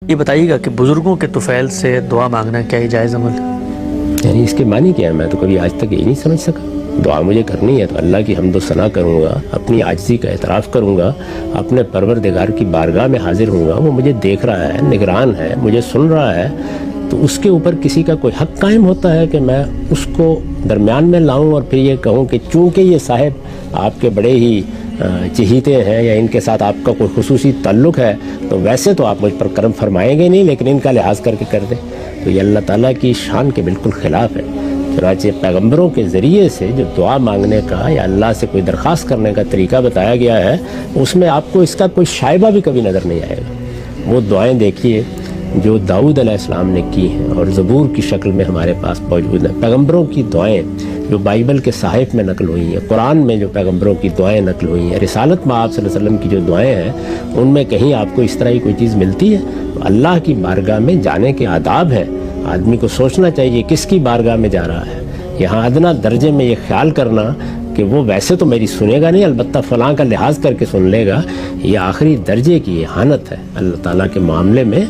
یہ بتائیے گا کہ بزرگوں کے طفیل سے دعا مانگنا کیا ہی جائز عمل ہے؟ یعنی اس کے معنی کیا ہے؟ میں تو کبھی آج تک یہ نہیں سمجھ سکا. دعا مجھے کرنی ہے تو اللہ کی حمد و ثنا کروں گا، اپنی عاجزی کا اعتراف کروں گا، اپنے پروردگار کی بارگاہ میں حاضر ہوں گا. وہ مجھے دیکھ رہا ہے، نگران ہے، مجھے سن رہا ہے، تو اس کے اوپر کسی کا کوئی حق قائم ہوتا ہے کہ میں اس کو درمیان میں لاؤں اور پھر یہ کہوں کہ چونکہ یہ صاحب آپ کے بڑے ہی چہیتے ہیں یا ان کے ساتھ آپ کا کوئی خصوصی تعلق ہے تو ویسے تو آپ مجھ پر کرم فرمائیں گے نہیں، لیکن ان کا لحاظ کر کے کر دیں. تو یہ اللہ تعالیٰ کی شان کے بالکل خلاف ہے. چنانچہ پیغمبروں کے ذریعے سے جو دعا مانگنے کا یا اللہ سے کوئی درخواست کرنے کا طریقہ بتایا گیا ہے، اس میں آپ کو اس کا کوئی شائبہ بھی کبھی نظر نہیں آئے گا. وہ دعائیں دیکھیے جو داؤد علیہ السلام نے کی ہیں اور زبور کی شکل میں ہمارے پاس موجود ہیں. پیغمبروں کی دعائیں جو بائبل کے صحائف میں نقل ہوئی ہیں، قرآن میں جو پیغمبروں کی دعائیں نقل ہوئی ہیں، رسالت میں آپ صلی اللہ علیہ وسلم کی جو دعائیں ہیں، ان میں کہیں آپ کو اس طرح کی کوئی چیز ملتی ہے؟ تو اللہ کی بارگاہ میں جانے کے آداب ہیں. آدمی کو سوچنا چاہیے کس کی بارگاہ میں جا رہا ہے. یہاں ادنا درجے میں یہ خیال کرنا کہ وہ ویسے تو میری سنے گا نہیں، البتہ فلاں کا لحاظ کر کے سن لے گا، یہ آخری درجے کی اہانت ہے اللہ تعالیٰ کے معاملے میں.